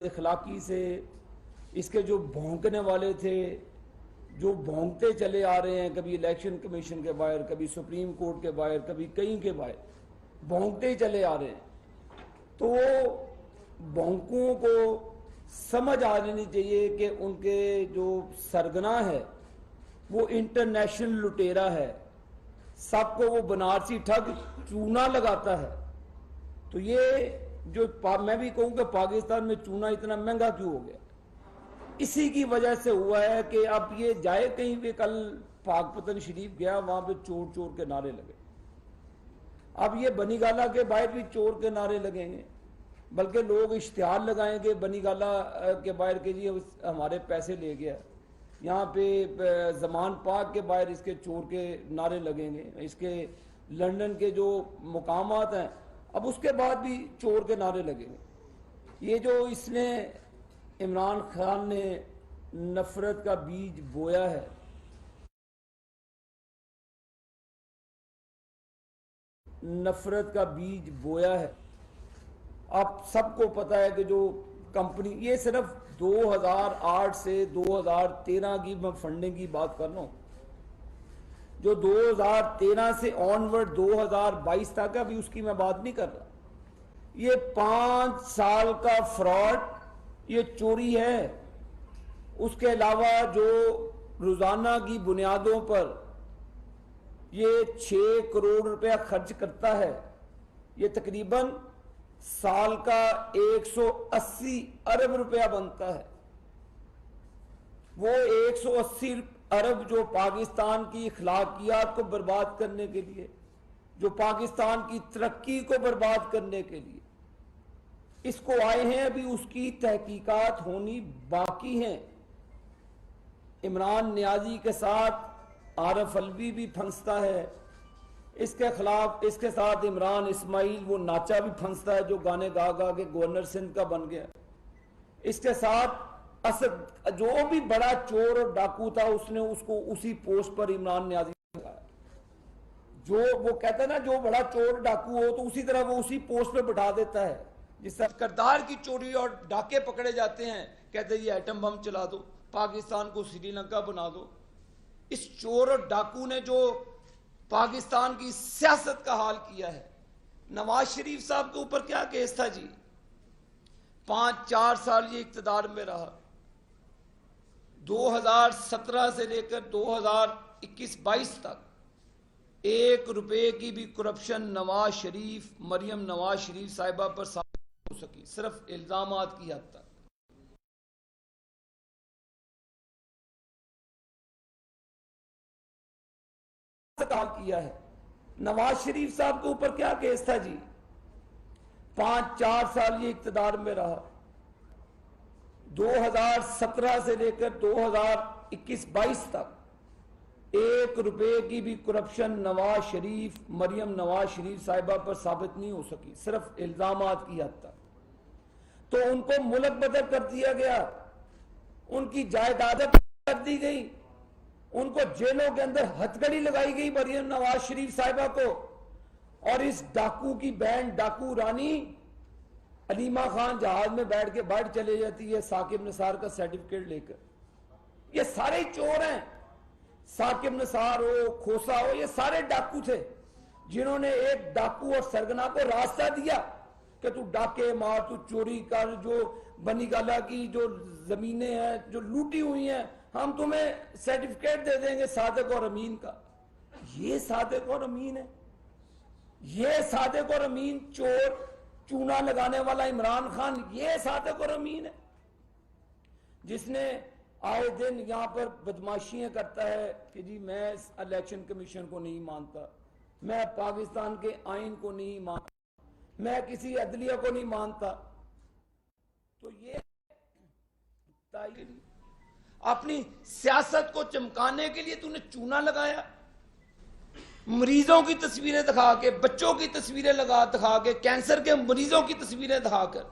اخلاقی سے اس کے جو بھونکنے والے تھے، جو بھونکتے چلے آ رہے ہیں، کبھی الیکشن کمیشن کے باہر، کبھی سپریم کورٹ کے باہر، کبھی کہیں کے باہر بھونکتے ہی چلے آ رہے ہیں، تو وہ بھونکوں کو سمجھ آ جانی چاہیے کہ ان کے جو سرگنا ہے وہ انٹرنیشنل لٹیرا ہے، سب کو وہ بنارسی ٹھگ چونا لگاتا ہے۔ تو یہ جو میں بھی کہوں کہ پاکستان میں چونا اتنا مہنگا کیوں ہو گیا، اسی کی وجہ سے ہوا ہے کہ اب یہ جائے کہیں بھی، کل پاک پتن شریف گیا، وہاں پہ چور چور کے نعرے لگے، اب یہ بنی گالہ کے باہر بھی چور کے نعرے لگیں گے، بلکہ لوگ اشتہار لگائیں گے بنی گالہ کے باہر کے جی ہمارے پیسے لے گیا، یہاں پہ زمان پاک کے باہر اس کے چور کے نعرے لگیں گے، اس کے لندن کے جو مقامات ہیں اب اس کے بعد بھی چور کے نعرے لگیں گے۔ یہ جو اس نے عمران خان نے نفرت کا بیج بویا ہے، نفرت کا بیج بویا ہے، اب سب کو پتا ہے کہ جو کمپنی، یہ صرف 2008 سے 2013 کی میں فنڈنگ کی بات کر رہا ہوں، جو 2013 سے آنورڈ 2022 تک، ابھی اس کی میں بات نہیں کر رہا، یہ 5 سال کا فراڈ، یہ چوری ہے۔ اس کے علاوہ جو روزانہ کی بنیادوں پر یہ 6 کروڑ روپیہ خرچ کرتا ہے، یہ تقریباً سال کا 180 ارب روپیہ بنتا ہے۔ وہ 180 ارب جو پاکستان کی اخلاقیات کو برباد کرنے کے لیے، جو پاکستان کی ترقی کو برباد کرنے کے لیے اس کو آئے ہیں، ابھی اس کی تحقیقات ہونی باقی ہیں۔ عمران نیازی کے ساتھ عارف الوی بھی پھنستا ہے، اس کے خلاف، اس کے ساتھ عمران اسماعیل وہ ناچا بھی پھنستا ہے جو گانے گا گا کے گورنر سندھ کا بن گیا، اس کے ساتھ اسد جو بھی بڑا چور اور ڈاکو تھا اس نے اس کو اسی پوسٹ پر عمران نیازی لگایا، جو وہ کہتا ہے نا جو بڑا چور ڈاکو ہو تو اسی طرح وہ اسی پوسٹ پہ بٹھا دیتا ہے۔ جس طرح کردار کی چوری اور ڈاکے پکڑے جاتے ہیں، کہتے ہیں یہ ایٹم بم چلا دو، پاکستان کو سری لنکا بنا دو۔ اس چور اور ڈاکو نے جو پاکستان کی سیاست کا حال کیا ہے، نواز شریف صاحب کے اوپر کیا کیس تھا جی، 5-4 سال یہ اقتدار میں رہا، 2017 سے لے کر 2021-22 تک 1 روپے کی بھی کرپشن نواز شریف، مریم نواز شریف صاحبہ پر ثابت نہیں ہو سکی، صرف الزامات کی حد تک۔ کیا ہے نواز شریف صاحب کے اوپر کیا کیس تھا جی، 5-4 سال یہ اقتدار میں رہا، 2017 سے لے کر 2021-22 تک 1 روپے کی بھی کرپشن نواز شریف، مریم نواز شریف صاحبہ پر ثابت نہیں ہو سکی، صرف الزامات کی حد تک۔ تو ان کو ملک بدر کر دیا گیا، ان کی جائیدادیں کر دی گئی، ان کو جیلوں کے اندر ہتھکڑی لگائی گئی مریم نواز شریف صاحبہ کو، اور اس ڈاکو کی بہن ڈاکو رانی علیمہ خان جہاز میں بیٹھ کے باہر چلے جاتی ہے ثاقب نثار کا سرٹیفکیٹ لے کر۔ یہ سارے چور ہیں، ثاقب نثار ہو، کھوسا ہو، یہ سارے ڈاکو تھے جنہوں نے ایک ڈاکو اور سرگنا کو راستہ دیا کہ تو ڈاکے مار، تو چوری کر، جو بنی گالہ کی جو زمینیں ہیں جو لوٹی ہوئی ہیں ہم تمہیں سرٹیفکیٹ دے دیں گے صادق اور امین کا۔ یہ صادق اور امین ہے، یہ صادق اور امین چور، چونا لگانے والا عمران خان، یہ صادق اور امین ہے جس نے آئے دن یہاں پر بدماشیاں کرتا ہے کہ جی میں الیکشن کمیشن کو نہیں مانتا، میں پاکستان کے آئین کو نہیں مانتا، میں کسی عدلیہ کو نہیں مانتا۔ تو یہ اپنی سیاست کو چمکانے کے لیے تو نے چونا لگایا، مریضوں کی تصویریں دکھا کے، بچوں کی تصویریں دکھا کے، کینسر کے مریضوں کی تصویریں دکھا کر،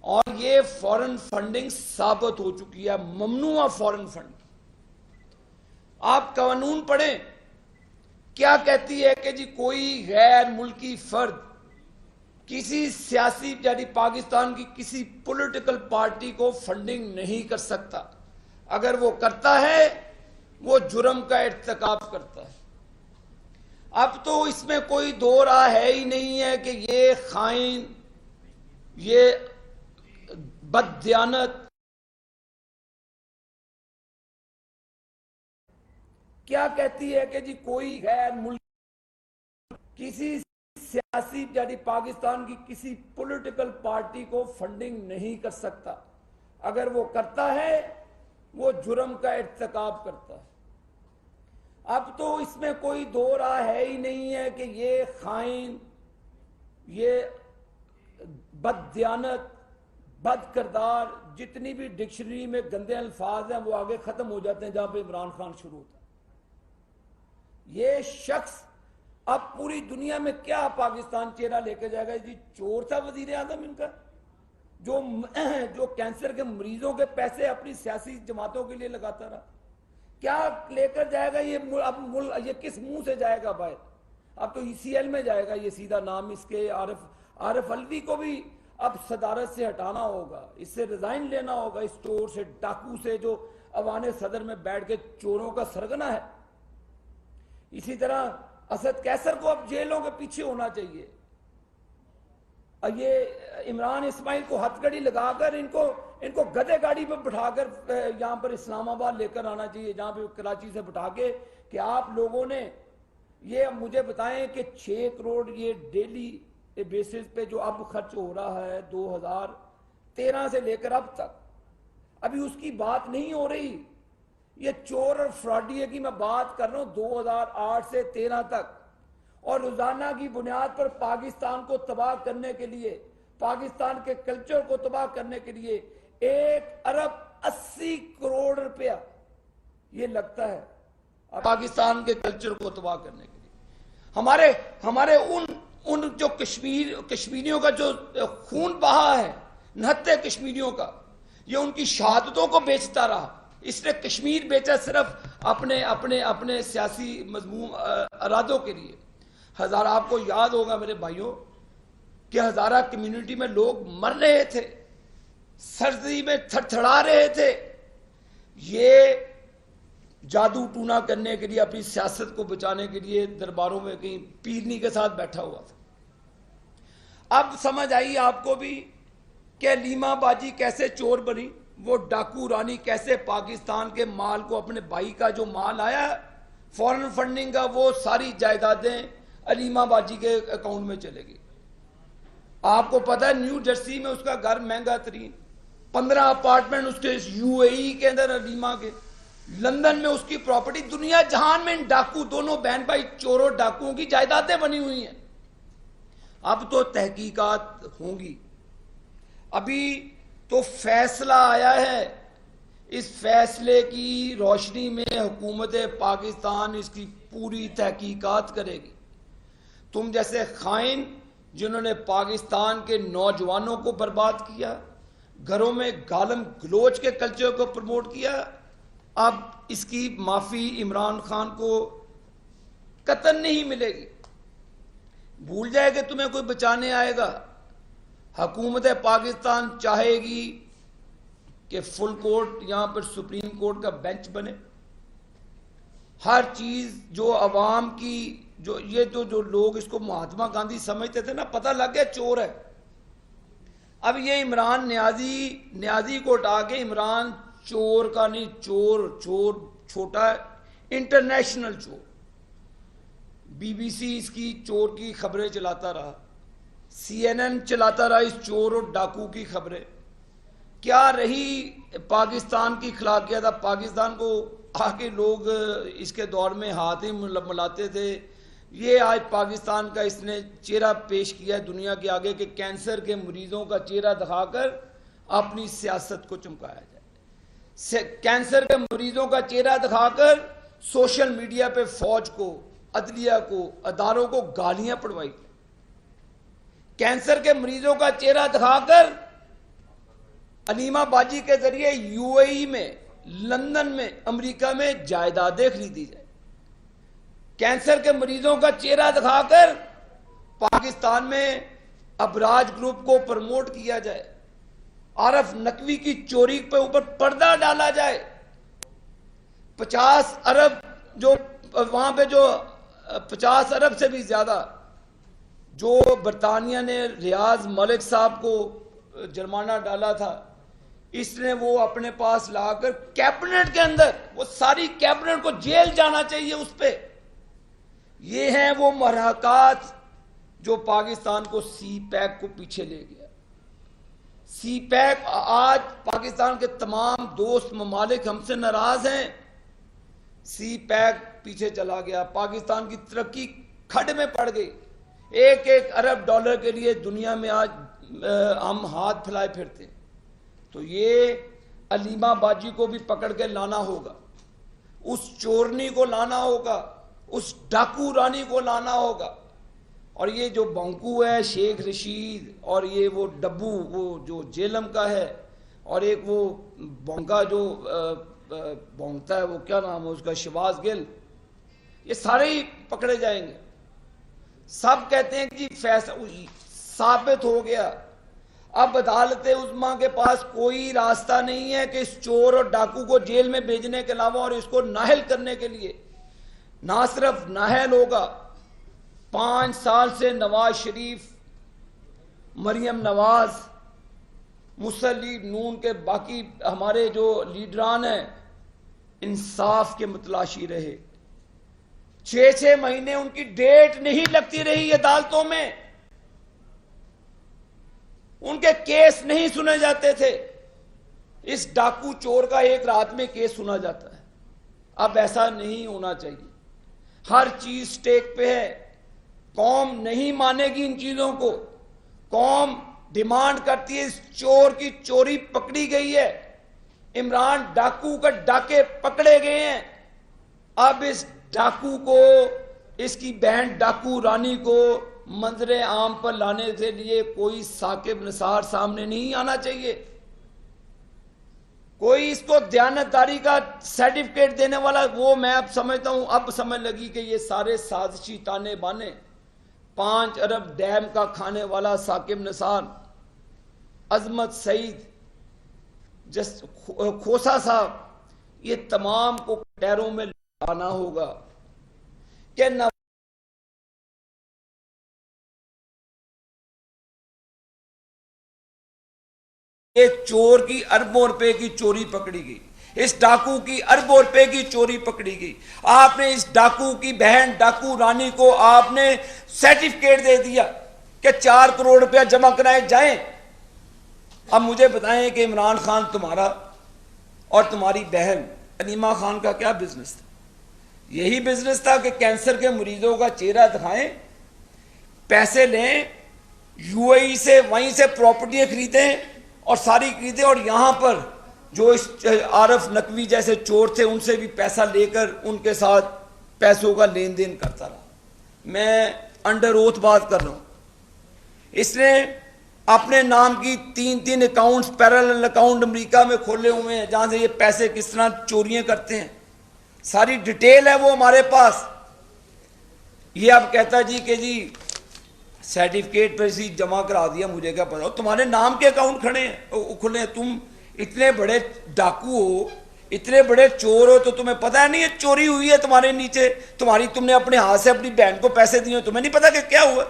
اور یہ فورن فنڈنگ ثابت ہو چکی ہے، ممنوع فورن فنڈنگ۔ آپ قانون پڑھیں، کیا کہتی ہے کہ جی کوئی غیر ملکی فرد کسی سیاسی یعنی پاکستان کی کسی پولیٹیکل پارٹی کو فنڈنگ نہیں کر سکتا. اگر وہ کرتا ہے وہ جرم کا ارتکاب کرتا ہے. اب تو اس میں کوئی دو راہ ہے ہی نہیں ہے کہ یہ خائن، یہ بددیانت. کیا کہتی ہے کہ جی کوئی غیر ملک کسی سیاسی یعنی پاکستان کی کسی پولیٹیکل پارٹی کو فنڈنگ نہیں کر سکتا. اگر وہ کرتا ہے وہ جرم کا ارتکاب کرتا ہے. اب تو اس میں کوئی دو راہ ہے ہی نہیں ہے کہ یہ خائن، یہ بددیانت، بد کردار، جتنی بھی ڈکشنری میں گندے الفاظ ہیں وہ آگے ختم ہو جاتے ہیں جہاں پہ عمران خان شروع ہوتا ہے. یہ شخص اب پوری دنیا میں کیا پاکستان چہرہ لے کے جائے گا؟ جی چور تھا وزیر اعظم ان کا، جو کینسر کے مریضوں کے پیسے اپنی سیاسی جماعتوں کے لیے لگاتا رہا. کیا لے کر جائے گا یہ؟ اب یہ کس منہ سے جائے گا باہر؟ اب تو ECL میں جائے گا یہ سیدھا نام اس کے. عارف الوی کو بھی اب صدارت سے ہٹانا ہوگا، اس سے ریزائن لینا ہوگا، اس چور سے، ڈاکو سے جو ایوان صدر میں بیٹھ کے چوروں کا سرگنا ہے. اسی طرح اسد کیسر کو اب جیلوں کے پیچھے ہونا چاہیے. یہ عمران اسماعیل کو ہتھ گڑی لگا کر ان کو گدے گاڑی پہ بٹھا کر یہاں پر اسلام آباد لے کر آنا چاہیے، جہاں پہ کراچی سے بٹھا کے کہ آپ لوگوں نے یہ مجھے بتائیں کہ 6 کروڑ یہ ڈیلی بیسس پہ جو اب خرچ ہو رہا ہے 2013 سے لے کر اب تک، ابھی اس کی بات نہیں ہو رہی. یہ چور اور فراڈی کی میں بات کر رہا ہوں 2008 سے 13 تک. اور روزانہ کی بنیاد پر پاکستان کو تباہ کرنے کے لیے، پاکستان کے کلچر کو تباہ کرنے کے لیے 1 ارب 80 کروڑ روپیہ یہ لگتا ہے پاکستان کے کلچر کو تباہ کرنے کے لیے. ہمارے ان جو کشمیریوں کا جو خون بہا ہے، 69 کشمیریوں کا، یہ ان کی شہادتوں کو بیچتا رہا. اس نے کشمیر بیچا صرف اپنے سیاسی مضمون ارادوں کے لیے. ہزارہ، آپ کو یاد ہوگا میرے بھائیوں کہ ہزارہ کمیونٹی میں لوگ مر رہے تھے، سردی میں تھر تھڑا رہے تھے. یہ جادو ٹونا کرنے کے لیے، اپنی سیاست کو بچانے کے لیے درباروں میں کہیں پیرنی کے ساتھ بیٹھا ہوا تھا. اب سمجھ آئی آپ کو بھی کہ حلیمہ باجی کیسے چور بنی، وہ ڈاکو رانی کیسے پاکستان کے مال کو، اپنے بھائی کا جو مال آیا فورن فنڈنگ کا، وہ ساری جائیدادیں حلیمہ باجی کے اکاؤنٹ میں چلے گی. آپ کو پتا ہے نیو جرسی میں اس کا گھر مہنگا ترین، 15 اپارٹمنٹ اس کے UAE کے اندر حلیمہ کے، لندن میں اس کی پراپرٹی. دنیا جہان میں ان ڈاکو، دونوں بہن بھائی چوروں ڈاکوؤں کی جائیدادیں بنی ہوئی ہیں. اب تو تحقیقات ہوں گی. ابھی تو فیصلہ آیا ہے، اس فیصلے کی روشنی میں حکومت پاکستان اس کی پوری تحقیقات کرے گی. تم جیسے خائن جنہوں نے پاکستان کے نوجوانوں کو برباد کیا، گھروں میں گالم گلوچ کے کلچر کو پروموٹ کیا، اب اس کی معافی عمران خان کو قطعاً نہیں ملے گی. بھول جائے کہ تمہیں کوئی بچانے آئے گا. حکومت پاکستان چاہے گی کہ فل کورٹ یہاں پر سپریم کورٹ کا بینچ بنے. ہر چیز جو عوام کی، جو لوگ اس کو مہاتما گاندھی سمجھتے تھے نا، پتہ لگ گیا چور ہے. اب یہ عمران نیازی کو اٹھا کے عمران چور کا نہیں، چور چھوٹا ہے، انٹرنیشنل چور. BBC اس کی چور کی خبریں چلاتا رہا، CNN چلاتا رہا اس چور اور ڈاکو کی خبریں. کیا رہی پاکستان کی اخلاقیات؟ اب پاکستان کو آگے لوگ اس کے دور میں ہاتھ ہی ملاتے تھے. یہ آج پاکستان کا اس نے چہرہ پیش کیا ہے دنیا کے آگے کہ کینسر کے مریضوں کا چہرہ دکھا کر اپنی سیاست کو چمکایا جائے. کینسر کے مریضوں کا چہرہ دکھا کر سوشل میڈیا پہ فوج کو، عدلیہ کو، اداروں کو گالیاں پڑوائی. کینسر کے مریضوں کا چہرہ دکھا کر حلیمہ باجی کے ذریعے UAE میں، لندن میں، امریکہ میں جائیدادیں خریدی جائے. کینسر کے مریضوں کا چہرہ دکھا کر پاکستان میں ابراج گروپ کو پروموٹ کیا جائے, عارف نقوی کی چوری پہ اوپر پردہ ڈالا جائے, 50 ارب جو وہاں پہ جو 50 ارب سے بھی زیادہ جو برطانیہ نے ریاض ملک صاحب کو جرمانہ ڈالا تھا, اس نے وہ اپنے پاس لا کر کیبنٹ کے اندر, وہ ساری کیبنٹ کو جیل جانا چاہیے اس پہ. یہ ہیں وہ محرکات جو پاکستان کو سی پیک کو پیچھے لے گیا. سی پیک آج پاکستان کے تمام دوست ممالک ہم سے ناراض ہیں. سی پیک پیچھے چلا گیا, پاکستان کی ترقی کھڈ میں پڑ گئی. 1 ارب ڈالر کے لیے دنیا میں آج ہم ہاتھ پھیلائے پھرتے ہیں. تو یہ علیمہ باجی کو بھی پکڑ کے لانا ہوگا, اس چورنی کو لانا ہوگا, اس ڈاکو رانی کو لانا ہوگا. اور یہ جو بونکو ہے شیخ رشید, اور یہ وہ ڈبو وہ جو جیلم کا ہے, اور ایک وہ بونکا جو بونکتا ہے, وہ کیا نام ہے اس کا, شہباز گل, یہ سارے ہی پکڑے جائیں گے. سب کہتے ہیں کہ فیصلہ ثابت ہو گیا. اب عدالت عظمیٰ کے پاس کوئی راستہ نہیں ہے کہ اس چور اور ڈاکو کو جیل میں بھیجنے کے علاوہ, اور اس کو نااہل کرنے کے لیے نہ صرف نااہل ہوگا, 5 سال سے نواز شریف, مریم نواز, مسلم لیگ نون کے باقی ہمارے جو لیڈران ہیں انصاف کے متلاشی رہے. 6 مہینے ان کی ڈیٹ نہیں لگتی رہی عدالتوں میں, ان کے کیس نہیں سنے جاتے تھے. اس ڈاکو چور کا ایک رات میں کیس سنا جاتا ہے. اب ایسا نہیں ہونا چاہیے. ہر چیز سٹیک پہ ہے. قوم نہیں مانے گی ان چیزوں کو. قوم ڈیمانڈ کرتی ہے. اس چور کی چوری پکڑی گئی ہے, عمران ڈاکو کا ڈاکے پکڑے گئے ہیں. اب اس ڈاکو کو, اس کی بہن ڈاکو رانی کو منظر عام پر لانے کے لیے کوئی ثاقب نثار سامنے نہیں آنا چاہیے. کوئی اس کو دیانتداری کا سرٹیفکیٹ دینے والا, وہ میں اب سمجھتا ہوں, اب سمجھ لگی کہ یہ سارے سازشی تانے بانے. 5 ارب ڈیم کا کھانے والا ثاقب نثار, عظمت سعید, کھوسا صاحب, یہ تمام کو ٹیروں میں لانا ہوگا کہ نہ یہ چور کی اربوں روپے کی چوری پکڑی گئی, اس ڈاکو کی اربوں روپے کی چوری پکڑی گئی. آپ نے اس ڈاکو کی بہن ڈاکو رانی کو آپ نے سرٹیفکیٹ دے دیا کہ 4 کروڑ روپیہ جمع کرائے جائیں. اب مجھے بتائیں کہ عمران خان تمہارا اور تمہاری بہن علیمہ خان کا کیا بزنس تھا؟ یہی بزنس تھا کہ کینسر کے مریضوں کا چہرہ دکھائیں, پیسے لیں, یو اے ای سے وہیں سے پراپرٹیاں خریدیں اور ساری خریدیں, اور یہاں پر جو اس عارف نقوی جیسے چور تھے ان سے بھی پیسہ لے کر ان کے ساتھ پیسوں کا لین دین کرتا رہا. میں انڈر اوتھ بات کر رہا ہوں. اس نے اپنے نام کی 3 اکاؤنٹس پیرالل اکاؤنٹ امریکہ میں کھولے ہوئے ہیں جہاں سے یہ پیسے کس طرح چوریاں کرتے ہیں. ساری ڈیٹیل ہے وہ ہمارے پاس. یہ اب کہتا جی کہ جی سرٹیفکیٹ پر اسی جمع کرا دیا, مجھے کیا پتا, تمہارے نام کے اکاؤنٹ کھلے ہیں. تم اتنے بڑے ڈاکو ہو, اتنے بڑے چور ہو, تو تمہیں پتہ نہیں ہے چوری ہوئی ہے تمہارے نیچے, تم نے اپنے ہاتھ سے اپنی بہن کو پیسے دیے, تمہیں نہیں پتا کہ کیا ہوا.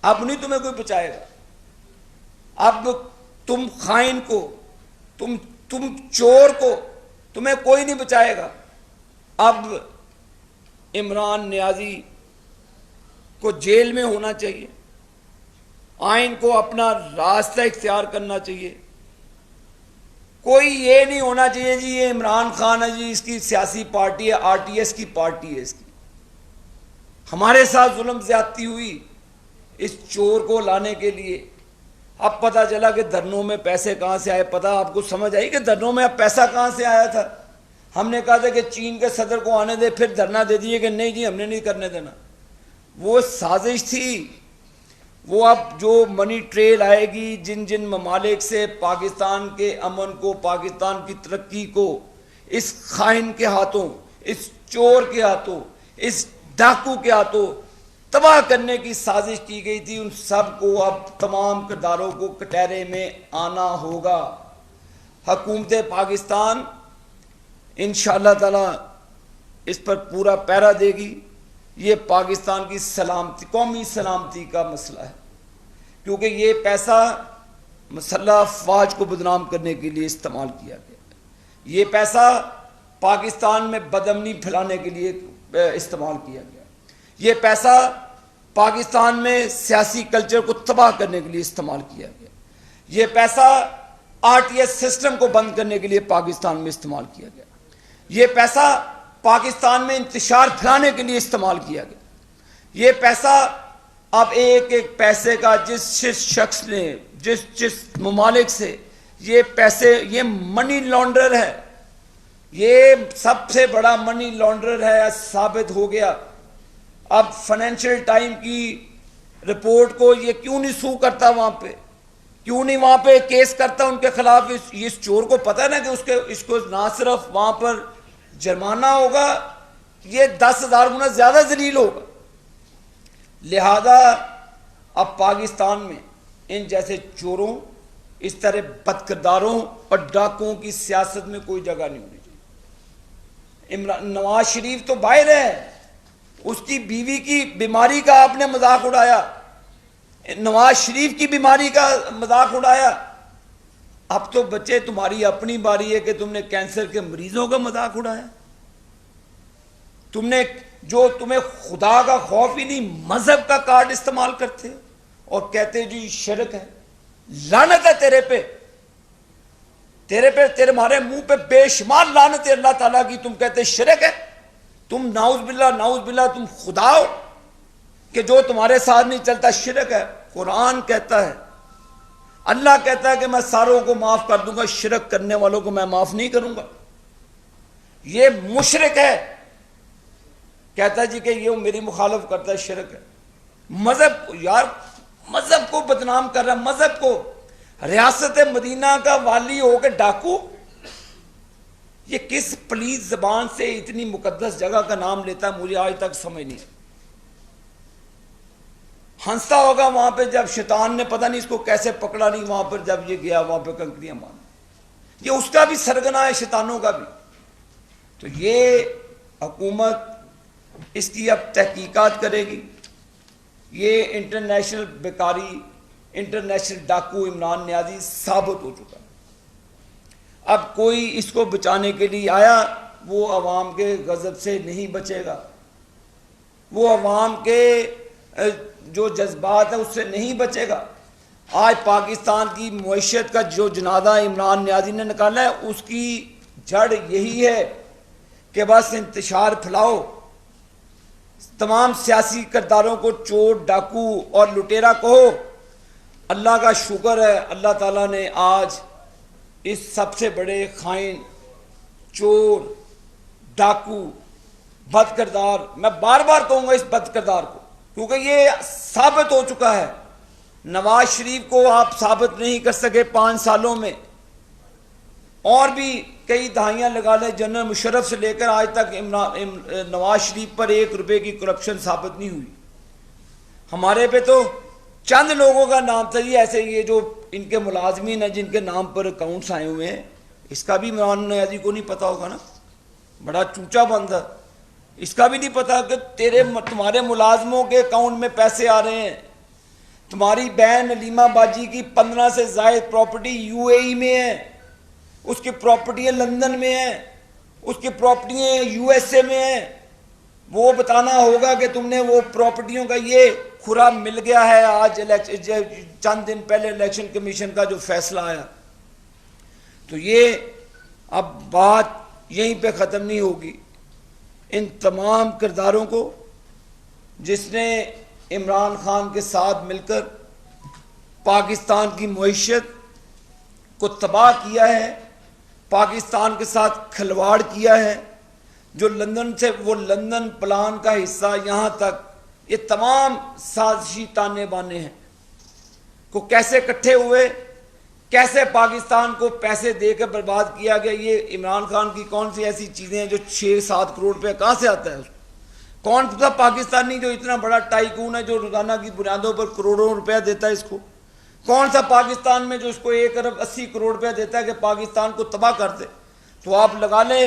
اب نہیں تمہیں کوئی بچائے گا. اب تم خائن کو, تم چور کو, تمہیں کوئی نہیں بچائے گا. اب عمران نیازی کو جیل میں ہونا چاہیے, آئین کو اپنا راستہ اختیار کرنا چاہیے. کوئی یہ نہیں ہونا چاہیے جی یہ عمران خان ہے جی اس کی سیاسی پارٹی ہے, RTS کی پارٹی ہے اس کی. ہمارے ساتھ ظلم زیادتی ہوئی اس چور کو لانے کے لیے. اب پتہ چلا کہ دھرنوں میں پیسے کہاں سے آئے. پتہ آپ کو سمجھ آئی کہ دھرنوں میں اب پیسہ کہاں سے آیا تھا؟ ہم نے کہا تھا کہ چین کے صدر کو آنے دے, پھر دھرنا دے دیے کہ نہیں جی ہم نے نہیں کرنے دینا. وہ سازش تھی. وہ اب جو منی ٹریل آئے گی جن ممالک سے پاکستان کے امن کو, پاکستان کی ترقی کو اس خائن کے ہاتھوں, اس چور کے ہاتھوں, اس ڈاکو کے ہاتھوں تباہ کرنے کی سازش کی گئی تھی، ان سب کو اب تمام کرداروں کو کٹہرے میں آنا ہوگا۔ حکومت پاکستان انشاءاللہ تعالی اس پر پورا پیرا دے گی۔ یہ پاکستان کی سلامتی، قومی سلامتی کا مسئلہ ہے، کیونکہ یہ پیسہ مسلح افواج کو بدنام کرنے کے لیے استعمال کیا گیا، یہ پیسہ پاکستان میں بدامنی پھیلانے کے لیے استعمال کیا گیا، یہ پیسہ پاکستان میں سیاسی کلچر کو تباہ کرنے کے لیے استعمال کیا گیا، یہ پیسہ آر ٹی ایس سسٹم کو بند کرنے کے لیے پاکستان میں استعمال کیا گیا، یہ پیسہ پاکستان میں انتشار پھیلانے کے لیے استعمال کیا گیا۔ یہ پیسہ اب ایک ایک پیسے کا جس شخص نے جس ممالک سے یہ پیسے، یہ منی لانڈرر ہے، یہ سب سے بڑا منی لانڈرر ہے، ثابت ہو گیا۔ اب فائنینشیل ٹائم کی رپورٹ کو یہ کیوں نہیں سو کرتا وہاں پہ، کیوں نہیں وہاں پہ کیس کرتا ان کے خلاف؟ اس چور کو پتہ ہے نا کہ اس کو نہ صرف وہاں پر جرمانہ ہوگا، یہ 10,000 گنا زیادہ ذلیل ہوگا۔ لہذا اب پاکستان میں ان جیسے چوروں، اس طرح بدکرداروں اور ڈاکوؤں کی سیاست میں کوئی جگہ نہیں ہونی چاہیے۔ نواز شریف تو باہر ہے، اس کی بیوی کی بیماری کا آپ نے مذاق اڑایا، نواز شریف کی بیماری کا مذاق اڑایا، اب تو بچے تمہاری اپنی باری ہے کہ تم نے کینسر کے مریضوں کا مذاق اڑایا، تمہیں خدا کا خوف ہی نہیں، مذہب کا کارڈ استعمال کرتے اور کہتے جی شرک ہے۔ لعنت ہے تیرے پہ، تیرے ہمارے منہ پہ بے شمار لعنت ہے اللہ تعالیٰ کی، تم کہتے شرک ہے۔ تم نعوذ باللہ تم خدا ہو کہ جو تمہارے ساتھ نہیں چلتا شرک ہے۔ قرآن کہتا ہے، اللہ کہتا ہے کہ میں ساروں کو معاف کر دوں گا، شرک کرنے والوں کو میں معاف نہیں کروں گا۔ یہ مشرک ہے، کہتا ہے جی کہ یہ میری مخالف کرتا ہے، شرک ہے۔ مذہب کو بدنام کر رہا ہے، مذہب کو۔ ریاست مدینہ کا والی ہو کے ڈاکو، یہ کس پلیز زبان سے اتنی مقدس جگہ کا نام لیتا ہے، مجھے آج تک سمجھ نہیں۔ ہنستا ہوگا وہاں پہ جب شیطان نے پتہ نہیں اس کو کیسے پکڑا نہیں، وہاں پر جب یہ گیا وہاں پہ کنکریاں مار، یہ اس کا بھی سرگنا ہے، شیطانوں کا بھی۔ تو یہ حکومت اس کی اب تحقیقات کرے گی۔ یہ انٹرنیشنل بیکاری، انٹرنیشنل ڈاکو عمران نیازی ثابت ہو چکا ہے۔ اب کوئی اس کو بچانے کے لیے آیا، وہ عوام کے غضب سے نہیں بچے گا، وہ عوام کے جو جذبات ہیں اس سے نہیں بچے گا۔ آج پاکستان کی معیشت کا جو جنازہ عمران نیازی نے نکالا ہے، اس کی جڑ یہی ہے کہ بس انتشار پھیلاؤ، تمام سیاسی کرداروں کو چور، ڈاکو اور لٹیرا کہو۔ اللہ کا شکر ہے، اللہ تعالیٰ نے آج اس سب سے بڑے خائن، چور، ڈاکو، بد کردار، میں بار بار کہوں گا اس بد کردار کو، کیونکہ یہ ثابت ہو چکا ہے۔ نواز شریف کو آپ ثابت نہیں کر سکے 5 سالوں میں، اور بھی کئی دہائیاں لگا لیں، جنرل مشرف سے لے کر آج تک نواز شریف پر 1 روپے کی کرپشن ثابت نہیں ہوئی۔ ہمارے پہ تو چند لوگوں کا نام تھا، یہ ایسے یہ جو ان کے ملازمین ہیں جن کے نام پر اکاؤنٹس آئے ہوئے ہیں، اس کا بھی عمران نیازی کو نہیں پتا ہوگا نا، بڑا چوچا بندہ، اس کا بھی نہیں پتا کہ تمہارے ملازموں کے اکاؤنٹ میں پیسے آ رہے ہیں۔ تمہاری بہن علیمہ باجی کی 15 سے زائد پراپرٹی یو اے ای میں ہے، اس کی پراپرٹیاں لندن میں ہیں، اس کی پراپرٹیاں یو ایس اے میں ہیں۔ وہ بتانا ہوگا کہ تم نے وہ پراپرٹیوں کا یہ کھرا مل گیا ہے۔ آج چند دن پہلے الیکشن کمیشن کا جو فیصلہ آیا، تو یہ اب بات یہیں پہ ختم نہیں ہوگی۔ ان تمام کرداروں کو جس نے عمران خان کے ساتھ مل کر پاکستان کی معیشت کو تباہ کیا ہے، پاکستان کے ساتھ کھلواڑ کیا ہے، جو لندن سے وہ لندن پلان کا حصہ یہاں تک، یہ تمام سازشی تانے بانے ہیں کو کیسے اکٹھے ہوئے، کیسے پاکستان کو پیسے دے کر برباد کیا گیا۔ یہ عمران خان کی کون سی ایسی چیزیں ہیں جو 6-7 کروڑ روپے کہاں سے آتا ہے؟ کون سا پاکستانی جو اتنا بڑا ٹائکون ہے جو روزانہ کی بنیادوں پر کروڑوں روپیہ دیتا ہے اس کو؟ کون سا پاکستان میں جو اس کو 1 ارب 80 کروڑ روپیہ دیتا ہے کہ پاکستان کو تباہ کر دے؟ تو آپ لگا لیں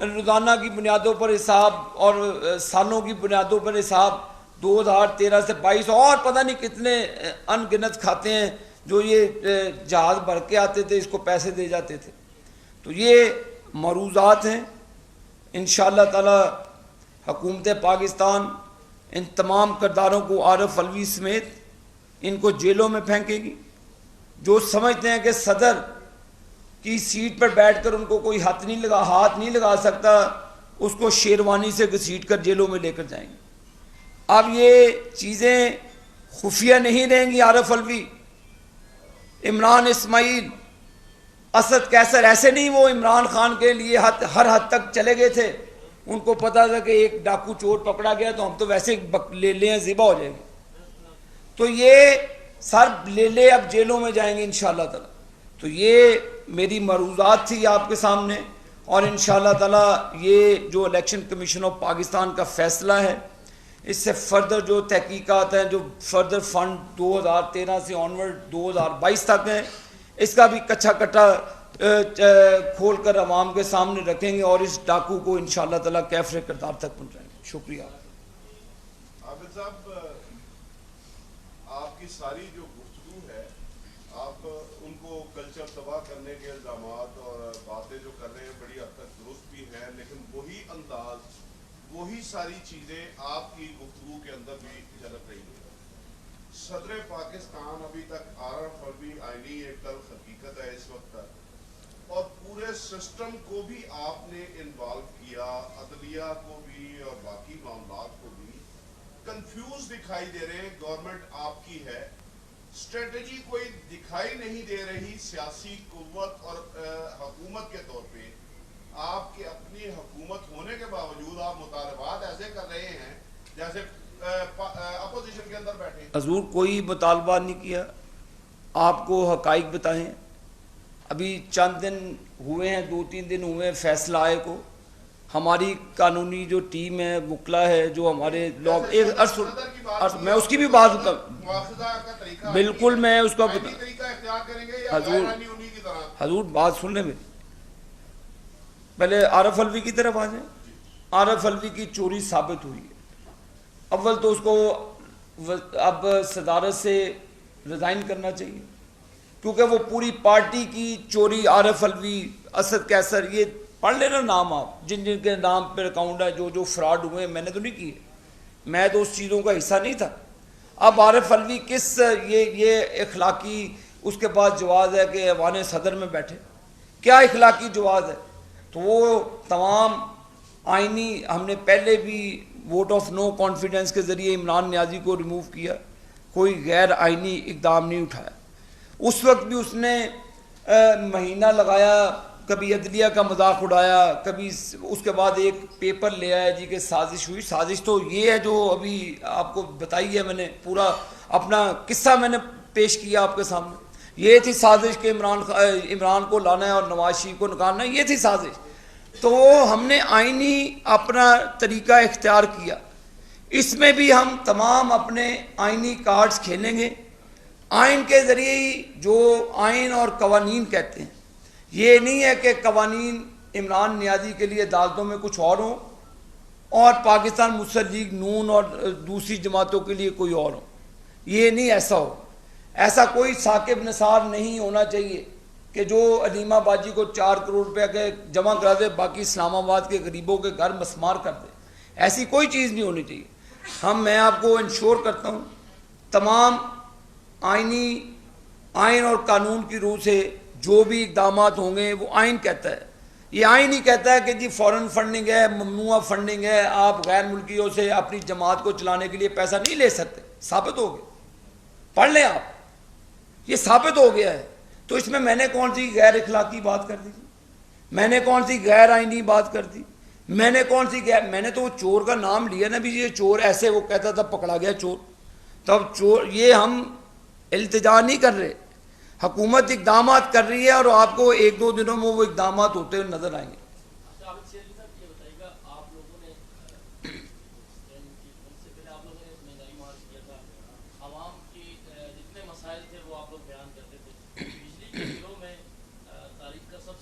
روزانہ کی بنیادوں پر حساب اور سالوں کی بنیادوں پر حساب، 2013 سے 22 اور پتہ نہیں کتنے ان گنت کھاتے ہیں جو یہ جہاز بھر کے آتے تھے، اس کو پیسے دے جاتے تھے۔ تو یہ معروضات ہیں۔ انشاءاللہ تعالی حکومت پاکستان ان تمام کرداروں کو عارف علوی سمیت ان کو جیلوں میں پھینکے گی۔ جو سمجھتے ہیں کہ صدر کی سیٹ پر بیٹھ کر ان کو کوئی ہاتھ نہیں لگا سکتا، اس کو شیروانی سے گھسیٹ کر جیلوں میں لے کر جائیں گے۔ اب یہ چیزیں خفیہ نہیں رہیں گی۔ عارف علوی، عمران اسماعیل، اسد قیصر ایسے نہیں وہ عمران خان کے لیے ہر حد تک چلے گئے تھے۔ ان کو پتا تھا کہ ایک ڈاکو چور پکڑا گیا تو ہم تو ویسے لے لیں ذبح ہو جائے گے، تو یہ سر لے اب جیلوں میں جائیں گے انشاءاللہ تعالی۔ تو یہ میری معروضات تھی آپ کے سامنے، اور انشاءاللہ تعالی یہ جو الیکشن کمیشن آف پاکستان کا فیصلہ ہے، اس سے فردر جو تحقیقات ہیں، جو فردر فنڈ 2013 سے آنورڈ 2022 تک ہیں، اس کا بھی کچھا کٹا کھول کر عوام کے سامنے رکھیں گے اور اس ڈاکو کو انشاءاللہ تعالی کیفر کردار تک پہنچائیں گے۔ شکریہ۔ عابد صاحب، آپ کی ساری جو گفتگو ہے، آپ ان کو کلچر تباہ کرنے کے الزامات اور باتیں جو کر رہے ہیں بڑی حد تک درست بھی ہیں، لیکن وہی انداز، وہی ساری چیزیں آپ کی گفتگو کے اندر بھی جھلک رہی ہیں۔ صدر پاکستان ابھی تک عارف علوی آئینی ایک تلخ حقیقت ہے اس وقت تک، اور پورے سسٹم کو بھی آپ نے انوالو کیا، عدلیہ کو بھی اور باقی معاملات کو بھی کنفیوز دکھائی دے رہے ہیں۔ گورنمنٹ آپ کی ہے، اسٹریٹجی کوئی دکھائی نہیں دے رہی سیاسی قوت اور حکومت کے طور پہ۔ آپ کے اپنی حکومت ہونے کے باوجود آپ مطالبات ایسے کر رہے ہیں جیسے اپوزیشن کے اندر بیٹھے۔ حضور کوئی مطالبہ نہیں کیا، آپ کو حقائق بتائیں۔ ابھی چند دن ہوئے ہیں، 2-3 دن ہوئے ہیں فیصلہ آئے کو۔ ہماری قانونی جو ٹیم ہے، وکلا ہے، جو ہمارے لوگ میں اس کی بھی بات بتا، بالکل میں اس کا حضور بات سن لیں میری، پہلے عارف علوی کی طرف آ جائیں۔ عارف علوی کی چوری ثابت ہوئی ہے۔ اول تو اس کو اب صدارت سے ریزائن کرنا چاہیے، کیونکہ وہ پوری پارٹی کی چوری، عارف علوی، اسد قیصر، یہ پڑھ لینا نام آپ، جن جن کے نام پہ اکاؤنٹ ہے، جو جو فراڈ ہوئے، میں نے تو نہیں کیے، میں تو اس چیزوں کا حصہ نہیں تھا۔ اب عارف علوی کس یہ اخلاقی اس کے پاس جواز ہے کہ ایوان صدر میں بیٹھے؟ کیا اخلاقی جواز ہے؟ تو وہ تمام آئینی، ہم نے پہلے بھی ووٹ آف نو کانفیڈنس کے ذریعے عمران نیازی کو ریموو کیا، کوئی غیر آئینی اقدام نہیں اٹھایا۔ اس وقت بھی اس نے مہینہ لگایا، کبھی عدلیہ کا مذاق اڑایا، کبھی اس کے بعد ایک پیپر لے آیا جی کہ سازش ہوئی۔ سازش تو یہ ہے جو ابھی آپ کو بتائی ہے، میں نے پورا اپنا قصہ میں نے پیش کیا آپ کے سامنے۔ یہ تھی سازش کہ عمران کو لانا ہے اور نواز شریف کو نکالنا ہے، یہ تھی سازش۔ تو ہم نے آئینی اپنا طریقہ اختیار کیا، اس میں بھی ہم تمام اپنے آئینی کارڈز کھیلیں گے۔ آئین کے ذریعے ہی جو آئین اور قوانین کہتے ہیں، یہ نہیں ہے کہ قوانین عمران نیازی کے لیے عدالتوں میں کچھ اور ہوں اور پاکستان مسلم لیگ نون اور دوسری جماعتوں کے لیے کوئی اور ہو، یہ نہیں ایسا ہو۔ ایسا کوئی ثاقب نثار نہیں ہونا چاہیے کہ جو علیمہ باجی کو 4 کروڑ روپے کے جمع کرا دے، باقی اسلام آباد کے غریبوں کے گھر مسمار کر دے۔ ایسی کوئی چیز نہیں ہونی چاہیے۔ میں آپ کو انشور کرتا ہوں تمام آئین اور قانون کی روح سے جو بھی اقدامات ہوں گے، وہ آئین کہتا ہے، یہ آئین ہی کہتا ہے کہ جی فورن فنڈنگ ہے، ممنوعہ فنڈنگ ہے، آپ غیر ملکیوں سے اپنی جماعت کو چلانے کے لیے پیسہ نہیں لے سکتے۔ ثابت ہو گیا، پڑھ لیں آپ، یہ ثابت ہو گیا ہے۔ تو اس میں نے کون سی غیر اخلاقی بات کر دی؟ میں نے کون سی غیر آئینی بات کر دی؟ میں نے کون سی میں نے تو وہ چور کا نام لیا نا، بھی یہ چور ایسے، وہ کہتا تھا پکڑا گیا چور، تب چور، یہ ہم التجا نہیں کر رہے، حکومت اقدامات کر رہی ہے اور آپ کو 1-2 دنوں میں وہ اقدامات ہوتے ہوئے نظر آئیں گے۔